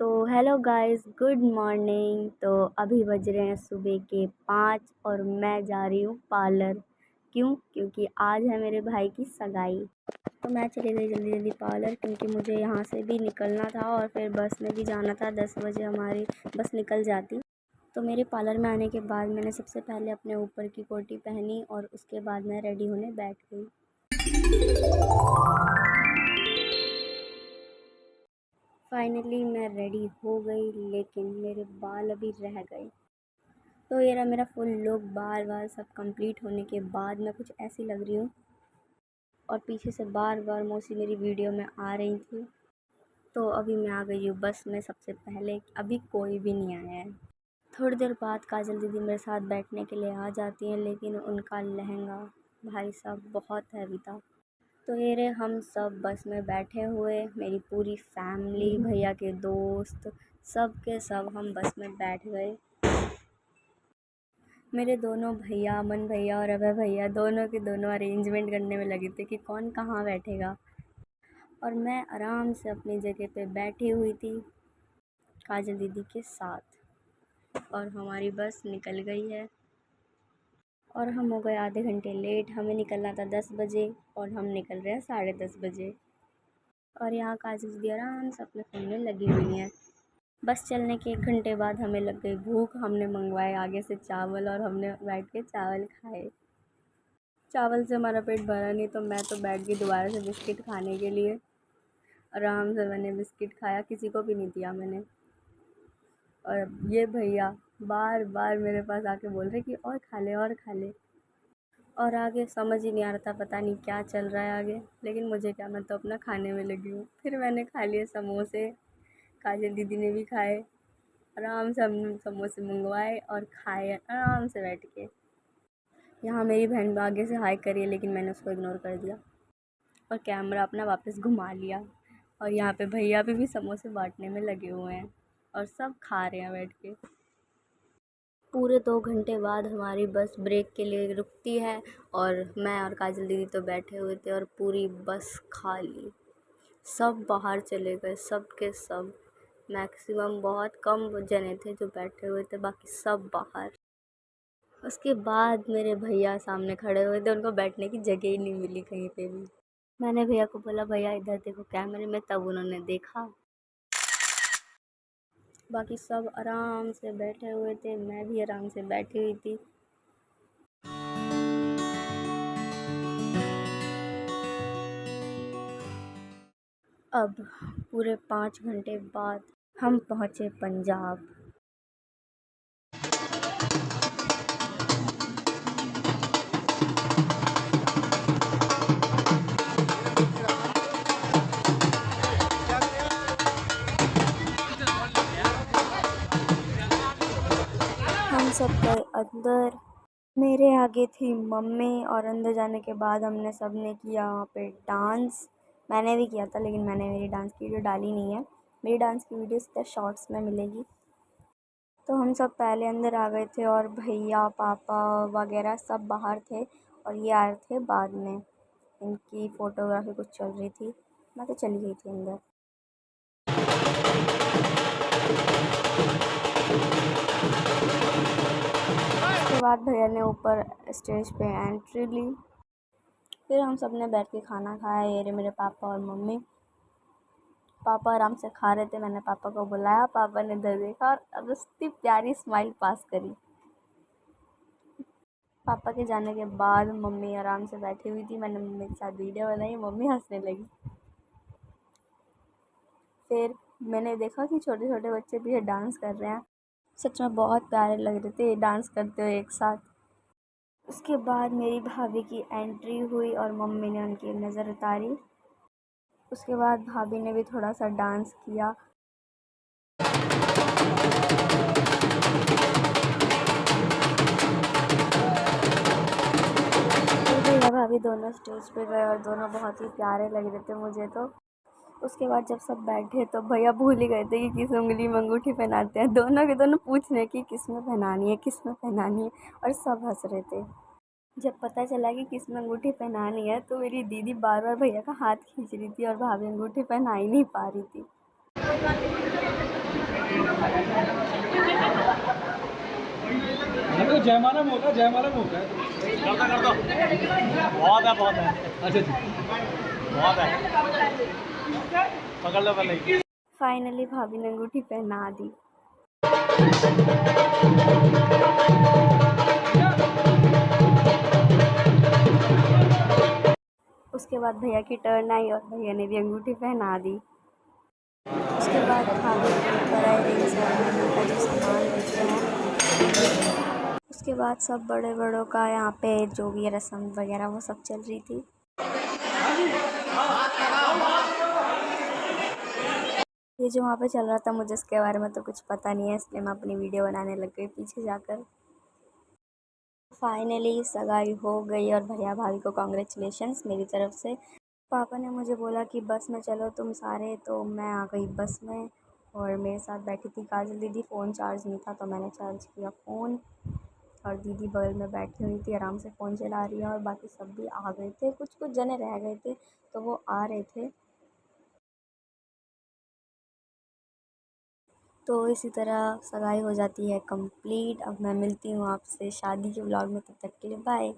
तो hello guys, good morning. तो अभी बज रहे हैं सुबह के 5 और मैं जा रही हूँ पार्लर। क्योंकि आज है मेरे भाई की सगाई। तो मैं चली गई जल्दी जल्दी पार्लर, क्योंकि मुझे यहाँ से भी निकलना था और फिर बस में भी जाना था। 10 बजे हमारी बस निकल जाती। तो मेरे पार्लर में आने के बाद मैंने सबसे पहले अपने ऊपर की कोटी पहनी और उसके बाद मैं रेडी होने बैठ गई। फाइनली मैं रेडी हो गई, लेकिन मेरे बाल अभी रह गए। तो ये रहा मेरा फुल लुक। बार बार सब कंप्लीट होने के बाद मैं कुछ ऐसी लग रही हूँ। और पीछे से बार बार मौसी मेरी वीडियो में आ रही थी। तो अभी मैं आ गई हूँ बस में सबसे पहले। अभी कोई भी नहीं आया है। थोड़ी देर बाद काजल दीदी मेरे साथ बैठने के लिए आ जाती हैं, लेकिन उनका लहंगा भाई साहब बहुत हैवी था। तो ये रहे हम सब बस में बैठे हुए, मेरी पूरी फैमिली, भैया के दोस्त, सब के सब हम बस में बैठ गए। मेरे दोनों भैया, अमन भैया और अभय भैया, दोनों के दोनों अरेंजमेंट करने में लगे थे कि कौन कहाँ बैठेगा। और मैं आराम से अपनी जगह पे बैठी हुई थी काजल दीदी के साथ। और हमारी बस निकल गई है और हम हो गए आधे घंटे लेट। हमें निकलना था 10 बजे और हम निकल रहे हैं 10:30 बजे। और यहाँ काजल दीदी आराम से अपने फ़ोन में लगी हुई हैं। बस चलने के 1 घंटे बाद हमें लग गई भूख। हमने मंगवाए आगे से चावल और हमने बैठ के चावल खाए। चावल से हमारा पेट भरा नहीं, तो मैं तो बैठ गई दोबारा से बिस्किट खाने के लिए। आराम से मैंने बिस्किट खाया, किसी को भी नहीं दिया मैंने। और ये भैया बार बार मेरे पास आके बोल रहे कि और खा ले और खा ले। और आगे समझ ही नहीं आ रहा था, पता नहीं क्या चल रहा है आगे, लेकिन मुझे क्या, मैं तो अपना खाने में लगी हूँ। फिर मैंने खा लिए समोसे, काजल दीदी ने भी खाए। आराम से हमने समोसे मंगवाए और खाए आराम से बैठ के। यहाँ मेरी बहन आगे से हाय करी है, लेकिन मैंने उसको इग्नोर कर दिया और कैमरा अपना वापस घुमा लिया। और यहाँ पे भैया भी समोसे बांटने में लगे हुए हैं और सब खा रहे हैं बैठ के। पूरे 2 घंटे बाद हमारी बस ब्रेक के लिए रुकती है और मैं और काजल दीदी तो बैठे हुए थे और पूरी बस खाली। सब बाहर चले गए, सब के सब। मैक्सिमम बहुत कम जने थे जो बैठे हुए थे, बाकी सब बाहर। उसके बाद मेरे भैया सामने खड़े हुए थे, उनको बैठने की जगह ही नहीं मिली कहीं पे भी। मैंने भैया को बोला भैया इधर देखो कैमरे में, तब उन्होंने देखा। बाकी सब आराम से बैठे हुए थे, मैं भी आराम से बैठी हुई थी। अब पूरे 5 घंटे बाद हम पहुँचे पंजाब। हम सब गए अंदर। मेरे आगे थी मम्मी और अंदर जाने के बाद हमने सब ने किया वहाँ पे डांस। मैंने भी किया था, लेकिन मैंने मेरी डांस की वीडियो डाली नहीं है। मेरी डांस की वीडियो सीधा शॉर्ट्स में मिलेगी। तो हम सब पहले अंदर आ गए थे और भैया पापा वगैरह सब बाहर थे और ये आए थे बाद में। इनकी फ़ोटोग्राफी कुछ चल रही थी, मैं तो चली गई थी अंदर। उसके बाद भैया ने ऊपर स्टेज पे एंट्री ली। फिर हम सब ने बैठ के खाना खाया। ये रहे मेरे पापा और मम्मी। पापा आराम से खा रहे थे, मैंने पापा को बुलाया, पापा ने इधर देखा और अब इतनी प्यारी स्माइल पास करी। पापा के जाने के बाद मम्मी आराम से बैठी हुई थी, मैंने मम्मी के साथ वीडियो बनाई, मम्मी हंसने लगी। फिर मैंने देखा कि छोटे छोटे बच्चे भी डांस कर रहे हैं। सच में बहुत प्यारे लग रहे थे डांस करते हुए एक साथ। उसके बाद मेरी भाभी की एंट्री हुई और मम्मी ने उनकी नज़र उतारी। उसके बाद भाभी ने भी थोड़ा सा डांस किया। फिर भैया भाभी दोनों स्टेज पे गए और दोनों बहुत ही प्यारे लग रहे थे मुझे तो। उसके बाद जब सब बैठे तो भैया भूल ही गए थे कि किस उंगली में अंगूठी पहनाते हैं। दोनों के दोनों पूछ रहे कि किस में पहनानी है, किस में पहनानी है, और सब हंस रहे थे। जब पता चला कि किस में अंगूठी पहनानी है तो मेरी दीदी बार बार भैया का हाथ खींच रही थी और भाभी अंगूठी पहना ही नहीं पा रही थी। जयमाला में होता है, जयमाला में होता है। कर दो बहुत है बहुत है। अच्छा जी बहुत है, पकड़ लो पहले। फाइनली भाभी ने अंगूठी पहना दी। उसके बाद भैया की टर्न आई और भैया ने भी अंगूठी पहना दी। उसके बाद भाभी के ऊपर आए रिंग सेरेमनी का जो सामान लेते हैं। उसके बाद सब बड़े बड़ों का यहाँ पे जो भी रस्म वगैरह वो सब चल रही थी। ये जो वहाँ पे चल रहा था मुझे इसके बारे में तो कुछ पता नहीं है, इसलिए मैं अपनी वीडियो बनाने लग गई पीछे जाकर। फाइनली सगाई हो गई और भैया भाभी को कॉन्ग्रेचुलेशंस मेरी तरफ से। पापा ने मुझे बोला कि बस में चलो तुम सारे, तो मैं आ गई बस में और मेरे साथ बैठी थी काजल दीदी। फ़ोन चार्ज नहीं था तो मैंने चार्ज किया फ़ोन, और दीदी बगल में बैठी हुई थी आराम से फ़ोन चला रही है, और बाकी सब भी आ गए थे, कुछ कुछ जने रह गए थे तो वो आ रहे थे। तो इसी तरह सगाई हो जाती है कंप्लीट। अब मैं मिलती हूँ आपसे शादी के व्लॉग में, तब तक के लिए बाय।